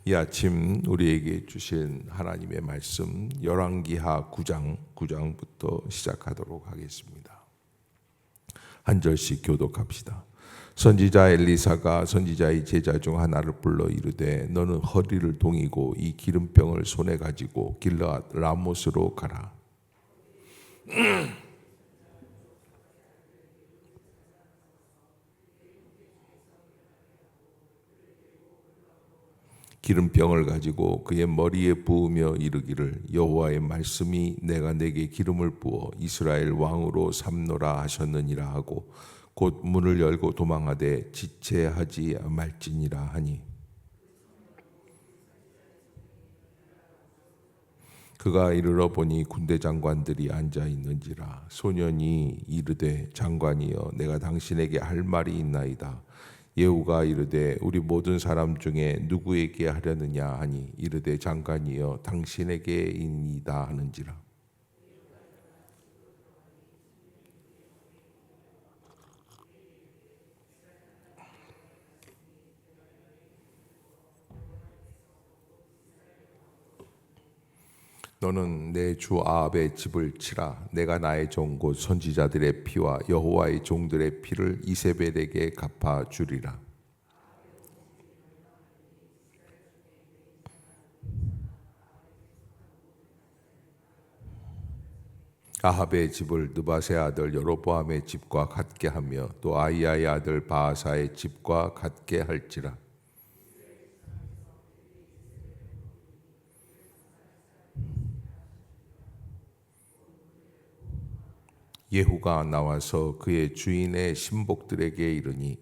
이 아침 우리에게 주신 하나님의 말씀 열왕기하 9장부터 시작하도록 하겠습니다. 한 절씩 교독합시다. 선지자 엘리사가 선지자의 제자 중 하나를 불러 이르되 너는 허리를 동이고 이 기름병을 손에 가지고 길르앗 라못으로 가라. 기름병을 가지고 그의 머리에 부으며 이르기를 여호와의 말씀이 내가 내게 기름을 부어 이스라엘 왕으로 삼노라 하셨느니라 하고 곧 문을 열고 도망하되 지체하지 말지니라 하니 그가 이르러 보니 군대 장관들이 앉아 있는지라 소년이 이르되 장관이여 내가 당신에게 할 말이 있나이다. 예후가 이르되 우리 모든 사람 중에 누구에게 하려느냐 하니 이르되 장관이여 당신에게이니이다 하는지라. 너는 내 주 아합의 집을 치라. 내가 나의 종 곧 선지자들의 피와 여호와의 종들의 피를 이세벨에게 갚아 주리라. 아합의 집을 느바세 아들 여로보암의 집과 같게 하며 또 아히야의 아들 바하사의 집과 같게 할지라. 예후가 나와서 그의 주인의 신복들에게 이르니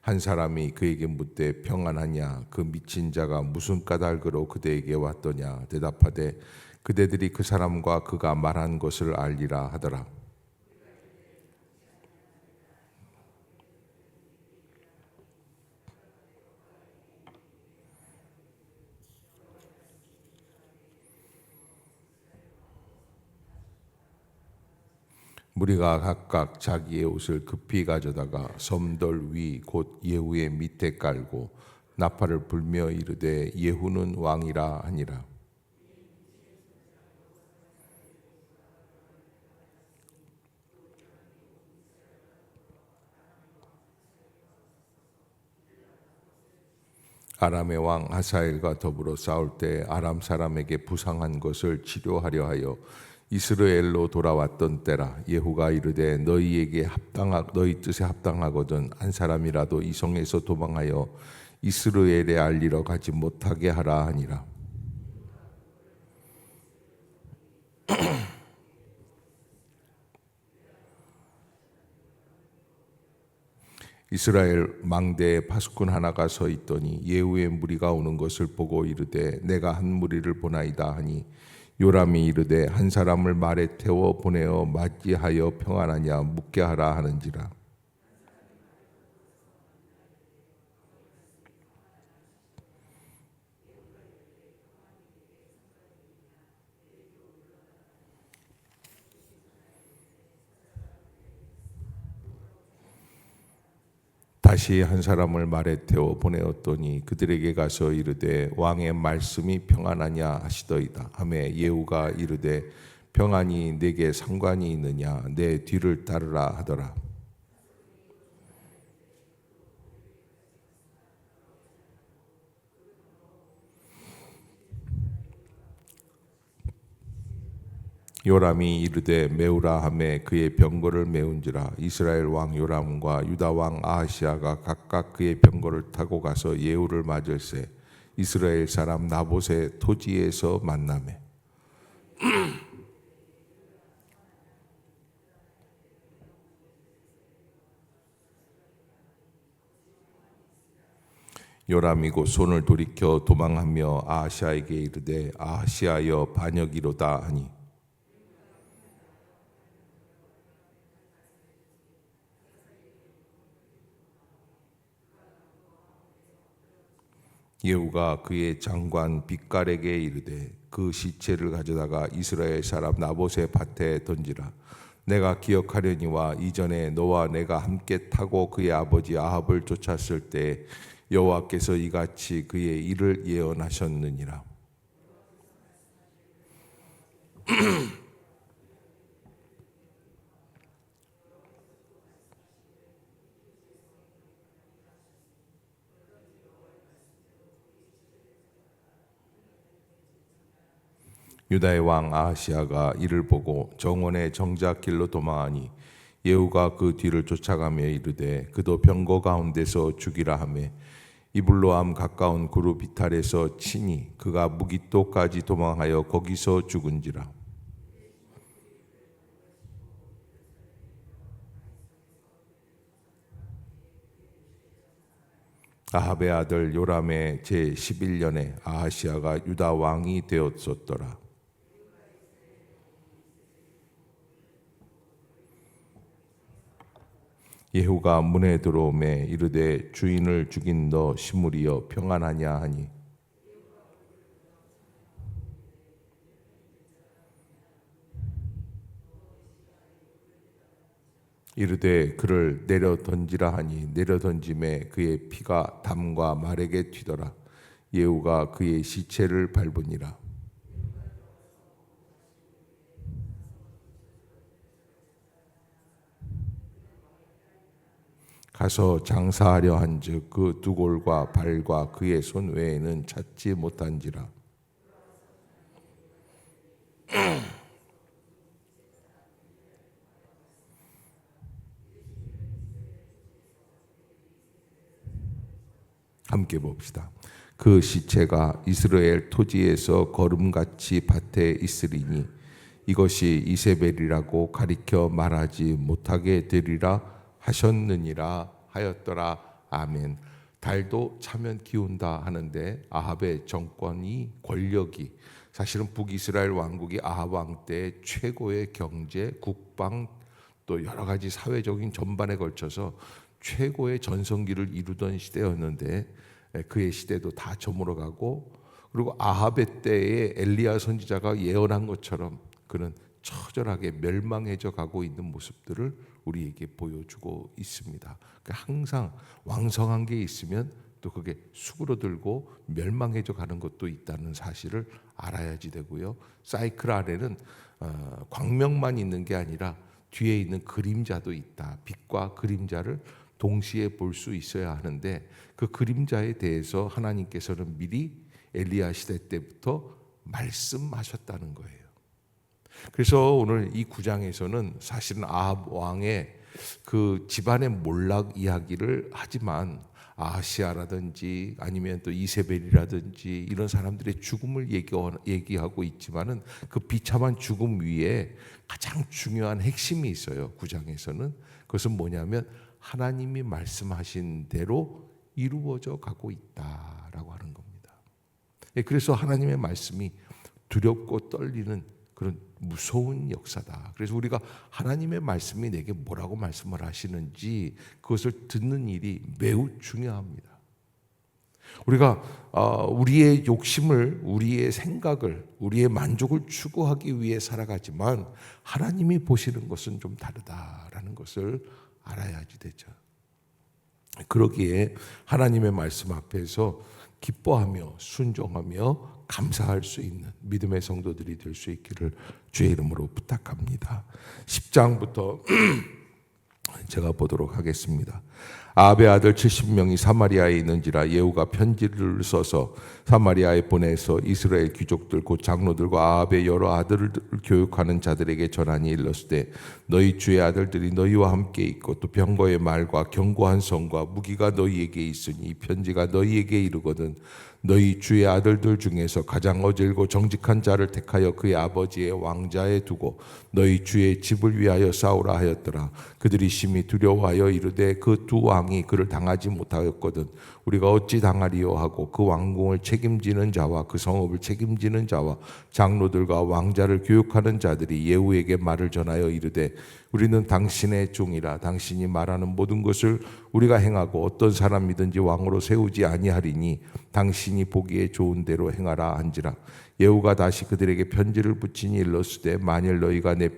한 사람이 그에게 묻되 평안하냐 그 미친 자가 무슨 까닭으로 그대에게 왔더냐 대답하되 그대들이 그 사람과 그가 말한 것을 알리라 하더라. 무리가 각각 자기의 옷을 급히 가져다가 섬돌 위 곧 예후의 밑에 깔고 나팔을 불며 이르되 예후는 왕이라 하니라. 아람의 왕 하사엘과 더불어 싸울 때 아람 사람에게 부상한 것을 치료하려 하여 이스라엘로 돌아왔던 때라. 예후가 이르되 너희 뜻에 합당하거든 한 사람이라도 이 성에서 도망하여 이스라엘에 알리러 가지 못하게 하라 하니라. 이스라엘 망대에 파수꾼 하나가 서 있더니 예후의 무리가 오는 것을 보고 이르되 내가 한 무리를 보나이다 하니 요람이 이르되 한 사람을 말에 태워 보내어 맞이하여 평안하냐 묻게 하라 하는지라. 다시 한 사람을 말에 태워 보내었더니 그들에게 가서 이르되 왕의 말씀이 평안하냐 하시더이다 하매 예후가 이르되 평안이 내게 상관이 있느냐 내 뒤를 따르라 하더라. 요람이 이르되 메우라 하매 그의 병거를 메운지라. 이스라엘 왕 요람과 유다 왕 아하시아가 각각 그의 병거를 타고 가서 예후를 맞을세 이스라엘 사람 나봇의 토지에서 만나매 요람이 곧 손을 돌이켜 도망하며 아하시아에게 이르되 아하시아여 반역이로다 하니 예후가 그의 장관 빗갈에게 이르되 그 시체를 가져다가 이스라엘 사람 나봇의 밭에 던지라. 내가 기억하려니와 이전에 너와 내가 함께 타고 그의 아버지 아합을 쫓았을 때 여호와께서 이같이 그의 일을 예언하셨느니라. 유다의 왕 아하시아가 이를 보고 정원의 정작 길로 도망하니 예후가 그 뒤를 쫓아가며 이르되 그도 병거 가운데서 죽이라 하매 이블로암 가까운 그룹 이탈에서 치니 그가 무깃도까지 도망하여 거기서 죽은지라. 아합의 아들 요람의 제 11년에 아하시아가 유다 왕이 되었었더라. 예후가 문에 들어오매 이르되 주인을 죽인 너 시므리여 평안하냐 하니 이르되 그를 내려 던지라 하니 내려 던짐에 그의 피가 담과 말에게 튀더라. 예후가 그의 시체를 밟으니라. 가서 장사하려 한즉 그 두 골과 발과 그의 손 외에는 찾지 못한지라. 함께 봅시다. 그 시체가 이스라엘 토지에서 거름같이 밭에 있으리니 이것이 이세벨이라고 가리켜 말하지 못하게 되리라 하셨느니라 하였더라. 아멘. 달도 차면 기운다 하는데 아합의 정권이 권력이 사실은 북이스라엘 왕국이 아합 왕 때 최고의 경제, 국방 또 여러 가지 사회적인 전반에 걸쳐서 최고의 전성기를 이루던 시대였는데 그의 시대도 다 저물어가고 그리고 아합의 때에 엘리야 선지자가 예언한 것처럼 그는 처절하게 멸망해져 가고 있는 모습들을 우리에게 보여주고 있습니다. 항상 왕성한 게 있으면 또 그게 수그러들고 멸망해져 가는 것도 있다는 사실을 알아야지 되고요. 사이클 안에는 광명만 있는 게 아니라 뒤에 있는 그림자도 있다. 빛과 그림자를 동시에 볼 수 있어야 하는데 그 그림자에 대해서 하나님께서는 미리 엘리야 시대 때부터 말씀하셨다는 거예요. 그래서 오늘 이 9장에서는 사실은 아합 왕의 그 집안의 몰락 이야기를 하지만 아하시아라든지 아니면 또 이세벨이라든지 이런 사람들의 죽음을 얘기하고 있지만은 그 비참한 죽음 위에 가장 중요한 핵심이 있어요. 9장에서는 그것은 뭐냐면 하나님이 말씀하신 대로 이루어져 가고 있다라고 하는 겁니다. 그래서 하나님의 말씀이 두렵고 떨리는 그런 무서운 역사다. 그래서 우리가 하나님의 말씀이 내게 뭐라고 말씀을 하시는지 그것을 듣는 일이 매우 중요합니다. 우리가 우리의 욕심을, 우리의 생각을, 우리의 만족을 추구하기 위해 살아가지만 하나님이 보시는 것은 좀 다르다라는 것을 알아야지 되죠. 그러기에 하나님의 말씀 앞에서 기뻐하며 순종하며 감사할 수 있는 믿음의 성도들이 될 수 있기를 주의 이름으로 부탁합니다. 10장부터 제가 보도록 하겠습니다. 아합의 아들 70명이 사마리아에 있는지라 예후가 편지를 써서 사마리아에 보내서 이스라엘 귀족들 곧 장로들과 아합의 여러 아들을 교육하는 자들에게 전하니 일렀으되 너희 주의 아들들이 너희와 함께 있고 또 병거의 말과 견고한 성과 무기가 너희에게 있으니 이 편지가 너희에게 이르거든 너희 주의 아들들 중에서 가장 어질고 정직한 자를 택하여 그의 아버지의 왕자에 두고 너희 주의 집을 위하여 싸우라 하였더라. 그들이 심히 두려워하여 이르되 그 두 왕이 그를 당하지 못하였거든 우리가 어찌 당하리요 하고 그 왕궁을 책임지는 자와 그 성읍을 책임지는 자와 장로들과 왕자를 교육하는 자들이 예후에게 말을 전하여 이르되 우리는 당신의 종이라 당신이 말하는 모든 것을 우리가 행하고 어떤 사람이든지 왕으로 세우지 아니하리니 당신이 보기에 좋은 대로 행하라 한지라. 예후가 다시 그들에게 편지를 붙이니 일렀으되 만일 너희가 내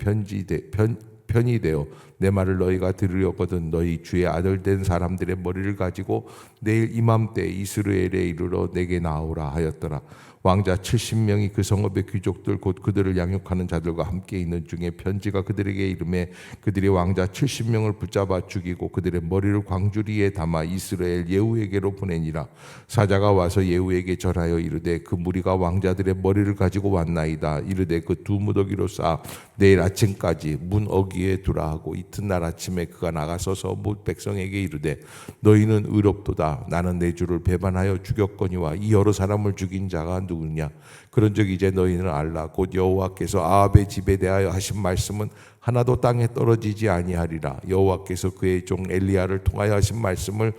편이 되어 내 말을 너희가 들으려거든 너희 주의 아들 된 사람들의 머리를 가지고 내일 이맘때 이스라엘에 이르러 내게 나오라 하였더라. 왕자 70명이 그 성읍의 귀족들 곧 그들을 양육하는 자들과 함께 있는 중에 편지가 그들에게 이르매 그들이 왕자 70명을 붙잡아 죽이고 그들의 머리를 광주리에 담아 이스라엘 예후에게로 보내니라. 사자가 와서 예후에게 전하여 이르되 그 무리가 왕자들의 머리를 가지고 왔나이다. 이르되 그 두 무더기로 쌓아 내일 아침까지 문 어귀에 두라 하고 이튿날 아침에 그가 나가서서 못 백성에게 이르되 너희는 의롭도다. 나는 내 주를 배반하여 죽였거니와 이 여러 사람을 죽인 자가 누구냐. 그런즉 이제 너희는 알라. 곧 여호와께서 아합의 집에 대하여 하신 말씀은 하나도 땅에 떨어지지 아니하리라. 여호와께서 그의 종 엘리야를 통하여 하신 말씀을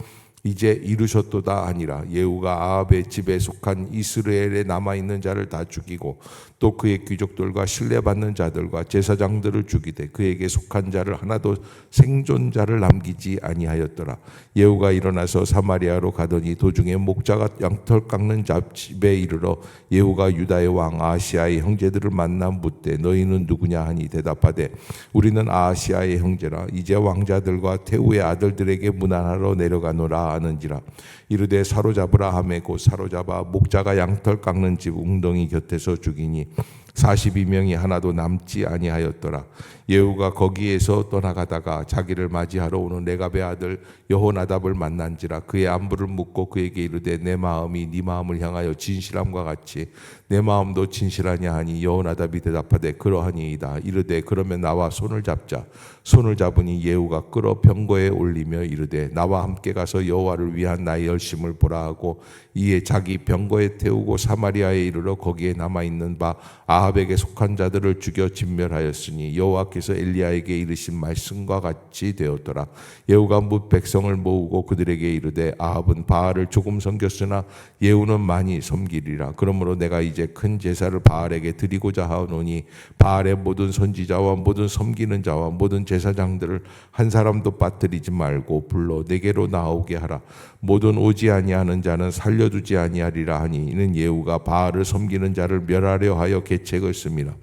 이제 이루셨도다 하니라. 예후가 아합의 집에 속한 이스라엘에 남아있는 자를 다 죽이고 또 그의 귀족들과 신뢰받는 자들과 제사장들을 죽이되 그에게 속한 자를 하나도 생존자를 남기지 아니하였더라. 예후가 일어나서 사마리아로 가더니 도중에 목자가 양털 깎는 집에 이르러 예후가 유다의 왕 아하시아의 형제들을 만나 묻되 너희는 누구냐 하니 대답하되 우리는 아하시아의 형제라. 이제 왕자들과 태후의 아들들에게 문안하러 내려가노라 하는지라. 이르되 사로잡으라 하매 곧 사로잡아 목자가 양털 깎는 집 웅덩이 곁에서 죽이니 42명이 하나도 남지 아니하였더라. 예후가 거기에서 떠나가다가 자기를 맞이하러 오는 레갑의 아들 여호나답을 만난지라. 그의 안부를 묻고 그에게 이르되 내 마음이 네 마음을 향하여 진실함과 같이 내 마음도 진실하냐 하니 여호나답이 대답하되 그러하니이다. 이르되 그러면 나와 손을 잡자. 손을 잡으니 예후가 끌어 병거에 올리며 이르되 나와 함께 가서 여호와를 위한 나의 열심을 보라 하고 이에 자기 병거에 태우고 사마리아에 이르러 거기에 남아있는 바 아합에게 속한 자들을 죽여 진멸하였으니 여호와께서 엘리야에게 이르신 말씀과 같이 되었더라. 예후가 뭇 백성을 모으고 그들에게 이르되 아합은 바알을 조금 섬겼으나 예후는 많이 섬기리라. 그러므로 내가 이제 큰 제사를 바알에게 드리고자 하노니 바알의 모든 선지자와 모든 섬기는 자와 모든 제사장들을 한 사람도 빠뜨리지 말고 불러 내게로 나오게 하라. 모든 오지 아니하는 자는 살려두지 아니하리라 하니 이는 예후가 바알을 섬기는 자를 멸하려 하여 계책을 씁니다.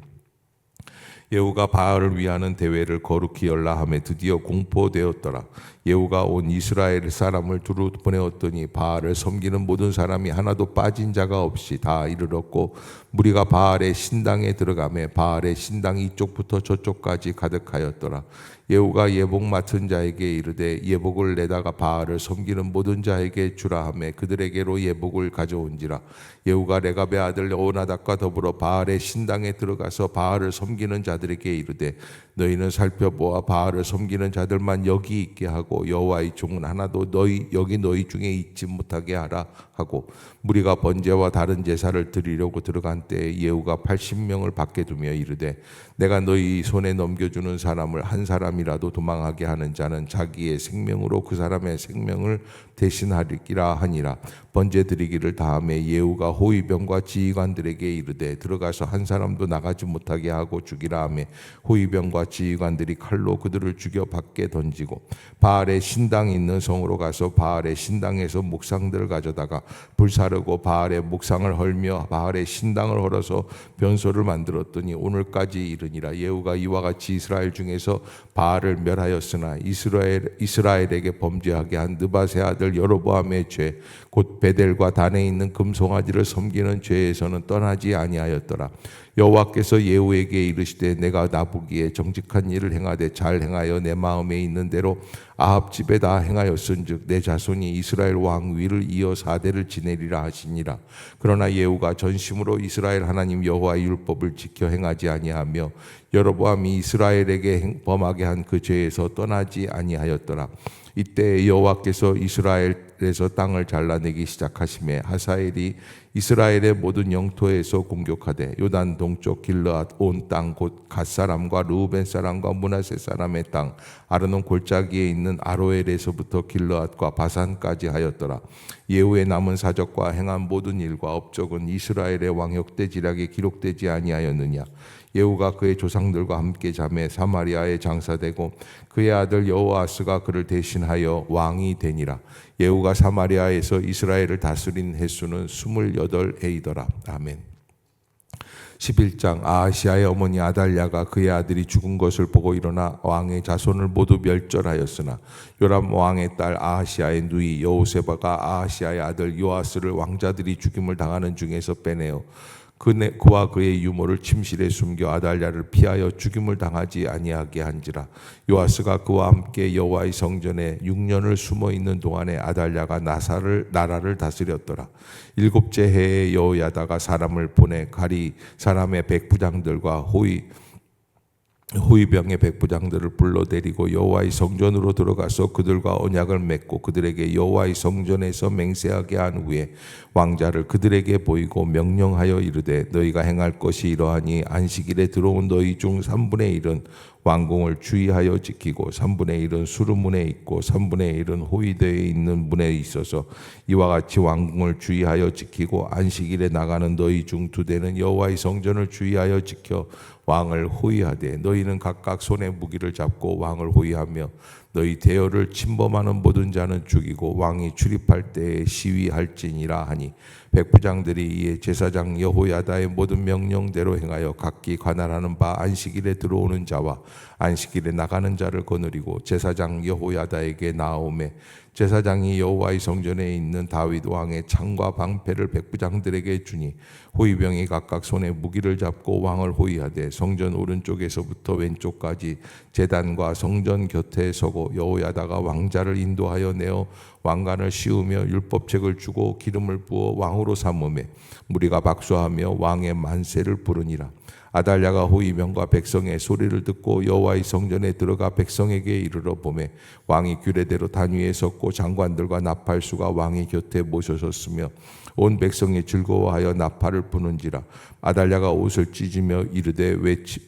예후가 바알을 위하는 대회를 거룩히 열라 하며 드디어 공포되었더라. 예후가 온 이스라엘 사람을 두루 보내었더니 바알을 섬기는 모든 사람이 하나도 빠진 자가 없이 다 이르렀고 무리가 바알의 신당에 들어가매 바알의 신당이 이쪽부터 저쪽까지 가득하였더라. 예후가 예복 맡은 자에게 이르되 예복을 내다가 바알을 섬기는 모든 자에게 주라 하며 그들에게로 예복을 가져온지라. 예후가 레갑의 아들 여호나답과 더불어 바알의 신당에 들어가서 바알을 섬기는 자들에게 이르되 너희는 살펴보아 바알을 섬기는 자들만 여기 있게 하고 여호와의 종은 하나도 여기 너희 중에 있지 못하게 하라 하고 무리가 번제와 다른 제사를 드리려고 들어간 때에 예후가 80명을 밖에 두며 이르되 내가 너희 손에 넘겨주는 사람을 한 사람이라도 도망하게 하는 자는 자기의 생명으로 그 사람의 생명을 대신하리라 하니라. 번제 드리기를 다음에 예후가 호위병과 지휘관들에게 이르되 들어가서 한 사람도 나가지 못하게 하고 죽이라 하며 호위병과 지휘관들이 칼로 그들을 죽여 밖에 던지고 바알의 신당이 있는 성으로 가서 바알의 신당에서 묵상들을 가져다가 불사르고 바알의 묵상을 헐며 바알의 신당을 헐어서 변소를 만들었더니 오늘까지 이르니라. 예후가 이와 같이 이스라엘 중에서 바알을 멸하였으나 이스라엘에게 범죄하게 한 느밧의 아들 여로보암의 죄 곧 베델과 단에 있는 금송아지를 섬기는 죄에서는 떠나지 아니하였더라. 여호와께서 예후에게 이르시되 내가 나보기에 정직한 일을 행하되 잘 행하여 내 마음에 있는 대로 아합 집에 다 행하였은즉 내 자손이 이스라엘 왕 위를 이어 4대를 지내리라 하시니라. 그러나 예후가 전심으로 이스라엘 하나님 여호와의 율법을 지켜 행하지 아니하며 여로보암이 이스라엘에게 범하게 한 그 죄에서 떠나지 아니하였더라. 이때 여호와께서 이스라엘에서 땅을 잘라내기 시작하심에 하사엘이 이스라엘의 모든 영토에서 공격하되 요단 동쪽 길르앗 온 땅 곧 갓 사람과 르우벤 사람과 므낫세 사람의 땅 아르논 골짜기에 있는 아로엘에서부터 길르앗과 바산까지 하였더라. 예후의 남은 사적과 행한 모든 일과 업적은 이스라엘의 왕역대 지략에 기록되지 아니하였느냐. 예후가 그의 조상들과 함께 잠에 사마리아에 장사되고 그의 아들 여호아스가 그를 대신하여 왕이 되니라. 예후가 사마리아에서 이스라엘을 다스린 횟수는 28해이더라. 아멘. 11장 아하시아의 어머니 아달랴가 그의 아들이 죽은 것을 보고 일어나 왕의 자손을 모두 멸절하였으나 요람 왕의 딸 아하시아의 누이 여호세바가 아하시아의 아들 요아스를 왕자들이 죽임을 당하는 중에서 빼내어 그와 그의 유모를 침실에 숨겨 아달랴를 피하여 죽임을 당하지 아니하게 한지라. 요아스가 그와 함께 여호와의 성전에 6년을 숨어 있는 동안에 아달랴가 나라를 다스렸더라. 7째 해에 여호야다가 사람을 보내 가리 사람의 백부장들과 호위병의 백부장들을 불러 데리고 여호와의 성전으로 들어가서 그들과 언약을 맺고 그들에게 여호와의 성전에서 맹세하게 한 후에 왕자를 그들에게 보이고 명령하여 이르되 너희가 행할 것이 이러하니 안식일에 들어온 너희 중 3분의 1은 왕궁을 주의하여 지키고 3분의 1은 수르문에 있고 3분의 1은 호위대에 있는 문에 있어서 이와 같이 왕궁을 주의하여 지키고 안식일에 나가는 너희 중 2대는 여호와의 성전을 주의하여 지켜 왕을 호위하되 너희는 각각 손에 무기를 잡고 왕을 호위하며 너희 대열을 침범하는 모든 자는 죽이고 왕이 출입할 때에 시위할지니라 하니 백부장들이 이에 제사장 여호야다의 모든 명령대로 행하여 각기 관할하는 바 안식일에 들어오는 자와 안식일에 나가는 자를 거느리고 제사장 여호야다에게 나아오매 제사장이 여호와의 성전에 있는 다윗 왕의 창과 방패를 백부장들에게 주니 호위병이 각각 손에 무기를 잡고 왕을 호위하되 성전 오른쪽에서부터 왼쪽까지 제단과 성전 곁에 서고 여호야다가 왕자를 인도하여 내어 왕관을 씌우며 율법책을 주고 기름을 부어 왕으로 삼으매 무리가 박수하며 왕의 만세를 부르니라. 아달랴가 호위병과 백성의 소리를 듣고 여호와의 성전에 들어가 백성에게 이르러 보매 왕이 규례대로 단위에 섰고 장관들과 나팔수가 왕의 곁에 모셔섰으며 온 백성이 즐거워하여 나팔을 부는지라. 아달랴가 옷을 찢으며 이르되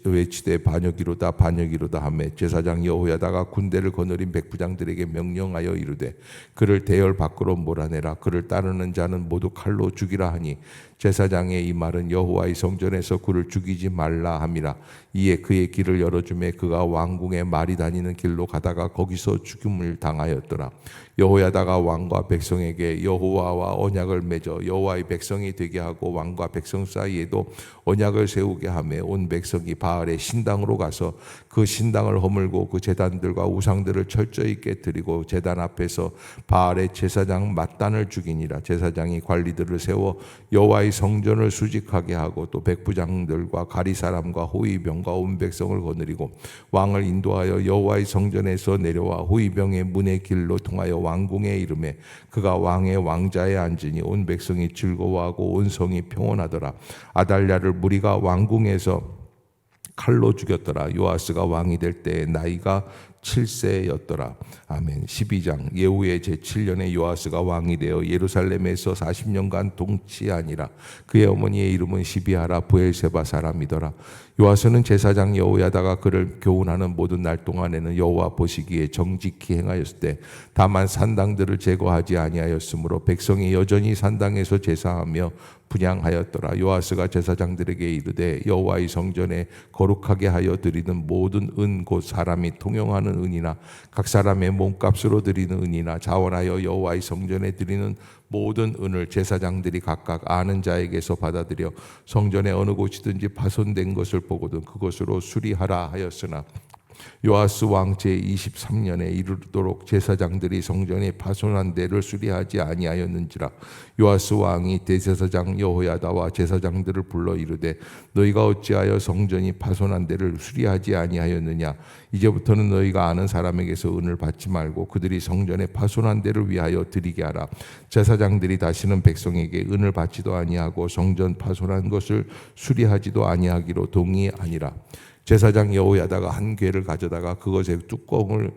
외치되 반역이로다 반역이로다 하매 제사장 여호야다가 군대를 거느린 백부장들에게 명령하여 이르되 그를 대열 밖으로 몰아내라. 그를 따르는 자는 모두 칼로 죽이라 하니 제사장의 이 말은 여호와의 성전에서 그를 죽이지 말라 함이라. 이에 그의 길을 열어주매 그가 왕궁에 말이 다니는 길로 가다가 거기서 죽임을 당하였더라. 여호야다가 왕과 백성에게 여호와와 언약을 맺어 여호와의 백성이 되게 하고 왕과 백성 사이에도 언약을 세우게 하며 온 백성이 바알의 신당으로 가서 그 신당을 허물고 그 제단들과 우상들을 철저히 깨뜨리고 제단 앞에서 바알의 제사장 맏단을 죽이니라. 제사장이 관리들을 세워 여호와의 성전을 수직하게 하고 또 백부장들과 가리 사람과 호위병과 온 백성을 거느리고 왕을 인도하여 여호와의 성전에서 내려와 호위병의 문의 길로 통하여 왕궁에 이르매 그가 왕의 왕자에 앉으니 온 백성이 즐거워하고 온 성이 평온하더라. 아달랴를 무리가 왕궁에서 칼로 죽였더라. 요아스가 왕이 될 때 나이가 7세였더라. 아멘. 12장 예후의 제7년에 요아스가 왕이 되어 예루살렘에서 40년간 통치하니라. 그의 어머니의 이름은 시비하라 부엘세바 사람이더라. 요아스는 제사장 여호야다가 그를 교훈하는 모든 날 동안에는 여호와 보시기에 정직히 행하였을 때 다만 산당들을 제거하지 아니하였으므로 백성이 여전히 산당에서 제사하며 분향하였더라. 요아스가 제사장들에게 이르되 여호와의 성전에 거룩하게 하여 드리는 모든 은 곧 사람이 통용하는 은이나 각 사람의 몸값으로 드리는 은이나 자원하여 여호와의 성전에 드리는 모든 은을 제사장들이 각각 아는 자에게서 받아들여 성전의 어느 곳이든지 파손된 것을 보거든 그것으로 수리하라 하였으나 요아스 왕 제23년에 이르도록 제사장들이 성전이 파손한 데를 수리하지 아니하였는지라. 요아스 왕이 대제사장 여호야다와 제사장들을 불러 이르되 너희가 어찌하여 성전이 파손한 데를 수리하지 아니하였느냐. 이제부터는 너희가 아는 사람에게서 은을 받지 말고 그들이 성전의 파손한 데를 위하여 드리게 하라. 제사장들이 다시는 백성에게 은을 받지도 아니하고 성전 파손한 것을 수리하지도 아니하기로 동의하니라. 제사장 여호야다가 한 궤를 가져다가 그것에 뚜껑을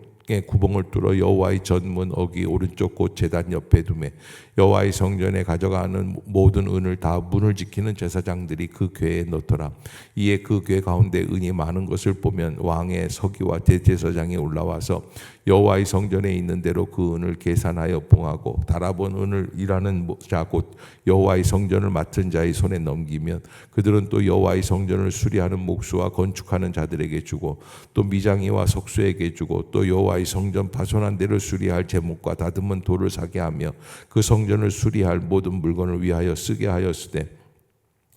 구멍을 뚫어 여호와의 전문 어기 오른쪽 곳 제단 옆에 두매 여호와의 성전에 가져가는 모든 은을 다 문을 지키는 제사장들이 그 궤에 넣더라. 이에 그 궤 가운데 은이 많은 것을 보면 왕의 서기와 대제사장이 올라와서 여호와의 성전에 있는 대로 그 은을 계산하여 봉하고 달아본 은을 일하는 자 곧 여호와의 성전을 맡은 자의 손에 넘기면 그들은 또 여호와의 성전을 수리하는 목수와 건축하는 자들에게 주고 또 미장이와 석수에게 주고 또 여호와의 성전 파손한 데를 수리할 제목과 다듬은 돌을 사게 하며 그 성전을 수리할 모든 물건을 위하여 쓰게 하였으되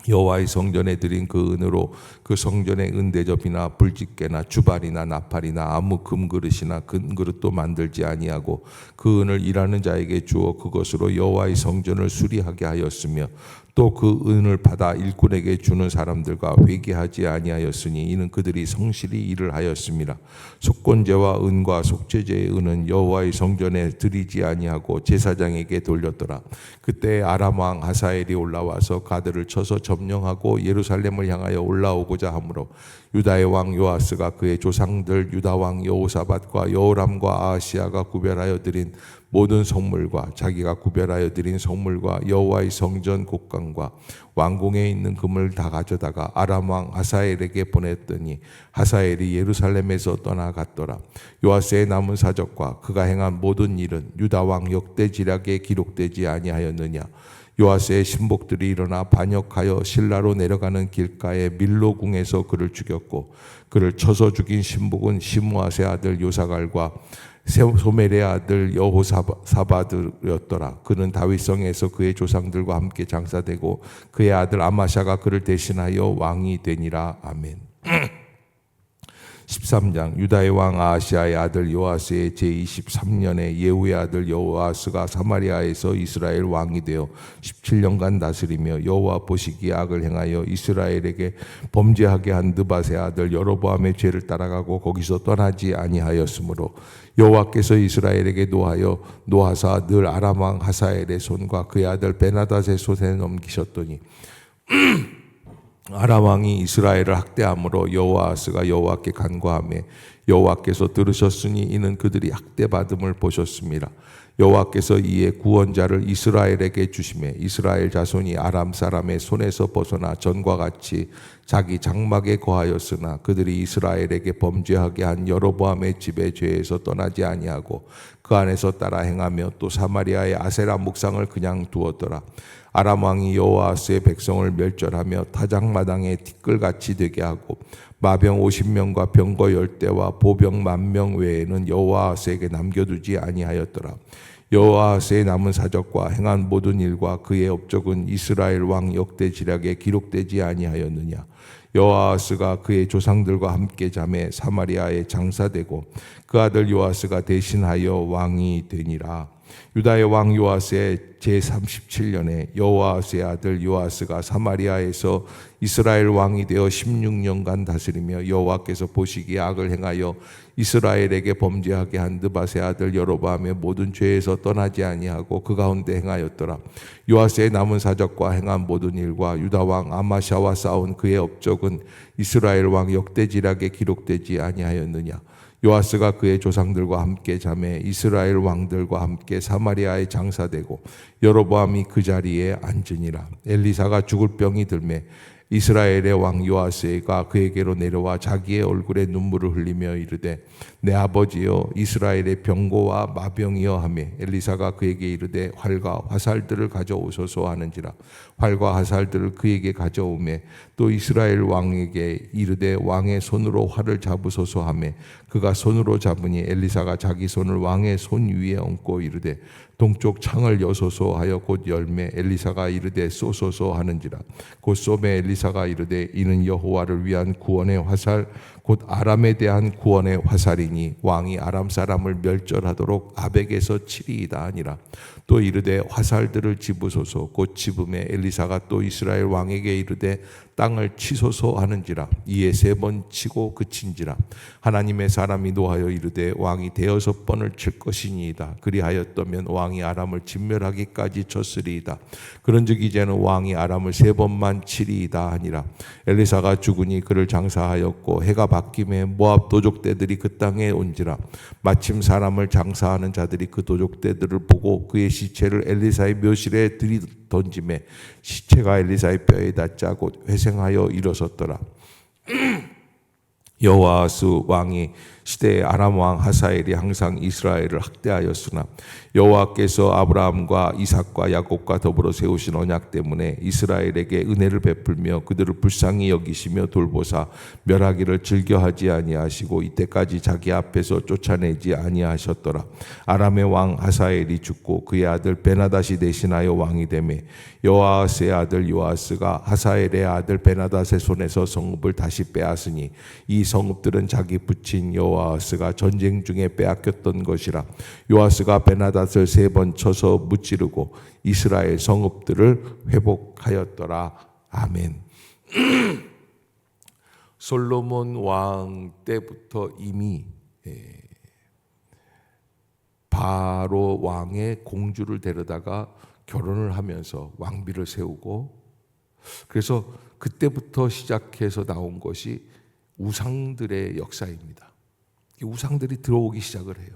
여호와의 성전에 드린 그 은으로 그 성전의 은대접이나 불집게나 주발이나 나팔이나 아무 금그릇이나 금그릇도 만들지 아니하고 그 은을 일하는 자에게 주어 그것으로 여호와의 성전을 수리하게 하였으며 또 그 은을 받아 일꾼에게 주는 사람들과 회개하지 아니하였으니 이는 그들이 성실히 일을 하였습니다. 속건제와 은과 속죄제의 은은 여호와의 성전에 드리지 아니하고 제사장에게 돌렸더라. 그때 아람 왕 하사엘이 올라와서 가드를 쳐서 점령하고 예루살렘을 향하여 올라오고자 하므로 유다의 왕 요아스가 그의 조상들 유다 왕 여호사밧과 여호람과 아하시야가 구별하여 드린 모든 성물과 자기가 구별하여 드린 성물과 여호와의 성전 곡간과 왕궁에 있는 금을 다 가져다가 아람 왕 하사엘에게 보냈더니 하사엘이 예루살렘에서 떠나갔더라. 요아스의 남은 사적과 그가 행한 모든 일은 유다 왕 역대지략에 기록되지 아니하였느냐. 요아스의 신복들이 일어나 반역하여 실라로 내려가는 길가에 밀로궁에서 그를 죽였고 그를 쳐서 죽인 신복은 시므아세 아들 요사갈과 소멜의 아들 여호사밧이었더라. 그는 다윗성에서 그의 조상들과 함께 장사되고 그의 아들 아마샤가 그를 대신하여 왕이 되니라. 아멘. 13장 유다의 왕 아하시아의 아들 요아스의 제23년에 예후의 아들 여호아스가 사마리아에서 이스라엘 왕이 되어 17년간 다스리며 여호와 보시기에 악을 행하여 이스라엘에게 범죄하게 한 느밧의 아들 여로보암의 죄를 따라가고 거기서 떠나지 아니하였으므로 여호와께서 이스라엘에게 노하사 늘 아람 왕 하사엘의 손과 그의 아들 베나닷의 손에 넘기셨더니 아람 왕이 이스라엘을 학대함으로 여호아스가 여호와께 간구하며 여호와께서 들으셨으니 이는 그들이 학대받음을 보셨습니다. 여호와께서 이에 구원자를 이스라엘에게 주시매 이스라엘 자손이 아람 사람의 손에서 벗어나 전과 같이 자기 장막에 거하였으나 그들이 이스라엘에게 범죄하게 한 여로보암의 집의 죄에서 떠나지 아니하고 그 안에서 따라 행하며 또 사마리아의 아세라 목상을 그냥 두었더라. 아람 왕이 여호아스의 백성을 멸절하며 타작마당에 티끌같이 되게 하고 마병 50명과 병거 10대와 보병 10,000명 외에는 여호아스에게 남겨두지 아니하였더라. 여호아스의 남은 사적과 행한 모든 일과 그의 업적은 이스라엘 왕 역대지략에 기록되지 아니하였느냐. 여호아스가 그의 조상들과 함께 잠에 사마리아에 장사되고 그 아들 요아스가 대신하여 왕이 되니라. 유다의 왕 요아스의 제37년에 여호아스의 아들 요아스가 사마리아에서 이스라엘 왕이 되어 16년간 다스리며 여호와께서 보시기에 악을 행하여 이스라엘에게 범죄하게 한 느밧의 아들 여로보암의 모든 죄에서 떠나지 아니하고 그 가운데 행하였더라. 요아스의 남은 사적과 행한 모든 일과 유다 왕 아마샤와 싸운 그의 업적은 이스라엘 왕 역대지략에 기록되지 아니하였느냐. 요아스가 그의 조상들과 함께 잠에 이스라엘 왕들과 함께 사마리아에 장사되고 여로보암이 그 자리에 앉으니라. 엘리사가 죽을 병이 들매 이스라엘의 왕 요아스가 그에게로 내려와 자기의 얼굴에 눈물을 흘리며 이르되 내 아버지여 이스라엘의 병고와 마병이여 하며 엘리사가 그에게 이르되 활과 화살들을 가져오소서 하는지라. 활과 화살들을 그에게 가져오매 또 이스라엘 왕에게 이르되 왕의 손으로 활을 잡으소서 하며 그가 손으로 잡으니 엘리사가 자기 손을 왕의 손 위에 얹고 이르되 동쪽 창을 여소서 하여 곧 열매 엘리사가 이르되 쏘소서 하는지라. 곧 쏘매 엘리사가 이르되 이는 여호와를 위한 구원의 화살 곧 아람에 대한 구원의 화살이니 왕이 아람 사람을 멸절하도록 아벡에서 치리이다 하니라. 또 이르되 화살들을 집으소서. 곧 집음에 엘리사가 또 이스라엘 왕에게 이르되 땅을 치소서 하는지라. 이에 3번 치고 그친지라. 하나님의 사람이 노하여 이르되 왕이 6번을 칠 것이니이다. 그리하였다면 왕이 아람을 진멸하기까지 쳤으리이다. 그런즉 이제는 왕이 아람을 3번만 치리이다 하니라. 엘리사가 죽으니 그를 장사하였고 해가 바뀜에 모압 도적대들이 그 땅에 온지라. 마침 사람을 장사하는 자들이 그 도적대들을 보고 그의 시체를 엘리사의 묘실에 들이던지매 시체가 엘리사의 뼈에 닿자 곧 회생하여 일어섰더라. 여호아스 왕이 시대의 아람 왕 하사엘이 항상 이스라엘을 학대하였으나 여호와께서 아브라함과 이삭과 야곱과 더불어 세우신 언약 때문에 이스라엘에게 은혜를 베풀며 그들을 불쌍히 여기시며 돌보사 멸하기를 즐겨하지 아니하시고 이때까지 자기 앞에서 쫓아내지 아니하셨더라. 아람의 왕 하사엘이 죽고 그의 아들 베나닷이 대신하여 왕이 되매 여호아스의 아들 요아스가 하사엘의 아들 베나닷의 손에서 성읍을 다시 빼앗으니 이 성읍들은 자기 부친 여호아스가 전쟁 중에 빼앗겼던 것이라. 요아스가 베나닷을 3번 쳐서 무찌르고 이스라엘 성읍들을 회복하였더라. 아멘. 솔로몬 왕 때부터 이미 바로 왕의 공주를 데려다가 결혼을 하면서 왕비를 세우고, 그래서 그때부터 시작해서 나온 것이 우상들의 역사입니다. 우상들이 들어오기 시작을 해요.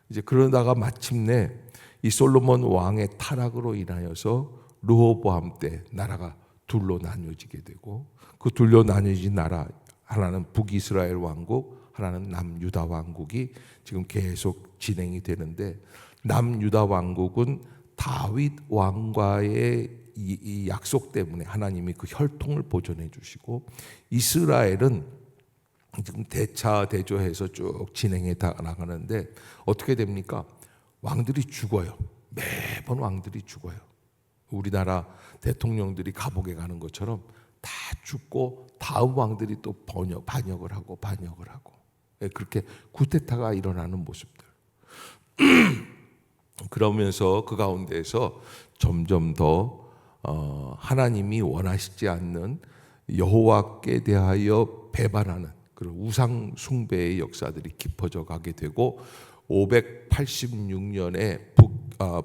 이제 그러다가 마침내 이 솔로몬 왕의 타락으로 인하여서 르호보암 때 나라가 둘로 나뉘어지게 되고, 그 둘로 나뉘어진 나라, 하나는 북이스라엘 왕국, 하나는 남유다 왕국이 지금 계속 진행이 되는데, 남유다 왕국은 다윗 왕과의 이 약속 때문에 하나님이 그 혈통을 보존해 주시고, 이스라엘은 지금 대차대조해서 쭉 진행해 나가는데 어떻게 됩니까? 왕들이 죽어요. 매번 왕들이 죽어요. 우리나라 대통령들이 감옥에 가는 것처럼 다 죽고 다음 왕들이 또 반역을 하고 그렇게 쿠데타가 일어나는 모습들. 그러면서 그 가운데에서 점점 더 하나님이 원하시지 않는 여호와께 대하여 배반하는 그런 우상 숭배의 역사들이 깊어져 가게 되고, 586년에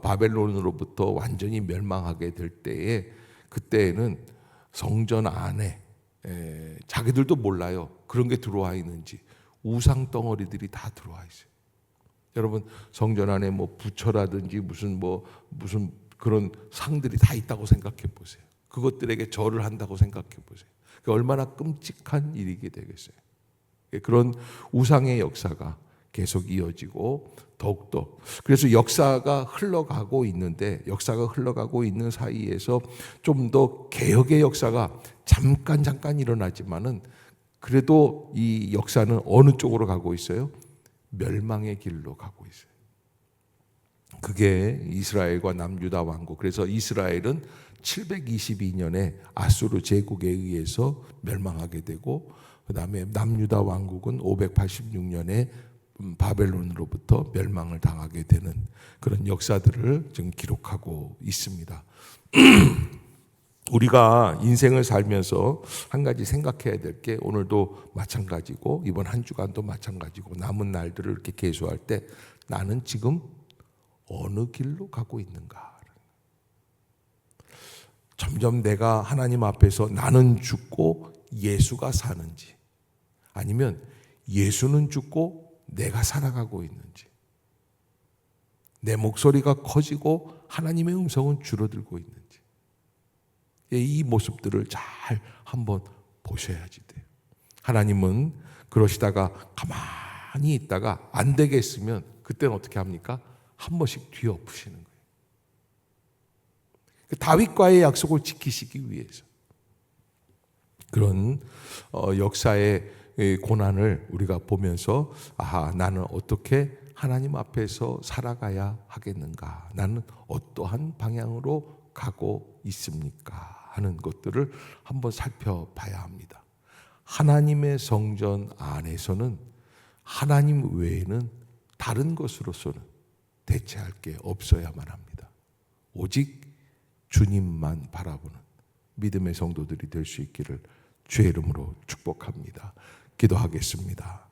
바벨론으로부터 완전히 멸망하게 될 때에, 그때에는 성전 안에 자기들도 몰라요. 그런 게 들어와 있는지 우상 덩어리들이 다 들어와 있어요. 여러분, 성전 안에 뭐 부처라든지 무슨 그런 상들이 다 있다고 생각해 보세요. 그것들에게 절을 한다고 생각해 보세요. 얼마나 끔찍한 일이게 되겠어요. 그런 우상의 역사가 계속 이어지고 더욱더, 그래서 역사가 흘러가고 있는 사이에서 좀 더 개혁의 역사가 잠깐 일어나지만은, 그래도 이 역사는 어느 쪽으로 가고 있어요? 멸망의 길로 가고 있어요. 그게 이스라엘과 남유다 왕국. 그래서 이스라엘은 722년에 아수르 제국에 의해서 멸망하게 되고, 그 다음에 남유다 왕국은 586년에 바벨론으로부터 멸망을 당하게 되는 그런 역사들을 지금 기록하고 있습니다. 우리가 인생을 살면서 한 가지 생각해야 될 게, 오늘도 마찬가지고 이번 한 주간도 마찬가지고 남은 날들을 이렇게 계수할 때, 나는 지금 어느 길로 가고 있는가? 점점 내가 하나님 앞에서 나는 죽고 예수가 사는지, 아니면 예수는 죽고 내가 살아가고 있는지, 내 목소리가 커지고 하나님의 음성은 줄어들고 있는지, 이 모습들을 잘 한번 보셔야지 돼요. 하나님은 그러시다가 가만히 있다가 안 되겠으면 그때는 어떻게 합니까? 한 번씩 뒤엎으시는 거예요. 다윗과의 약속을 지키시기 위해서. 그런 역사의 고난을 우리가 보면서, 나는 어떻게 하나님 앞에서 살아가야 하겠는가? 나는 어떠한 방향으로 가고 있습니까? 하는 것들을 한번 살펴봐야 합니다. 하나님의 성전 안에서는 하나님 외에는 다른 것으로서는 대체할 게 없어야만 합니다. 오직 주님만 바라보는 믿음의 성도들이 될 수 있기를 주의 이름으로 축복합니다. 기도하겠습니다.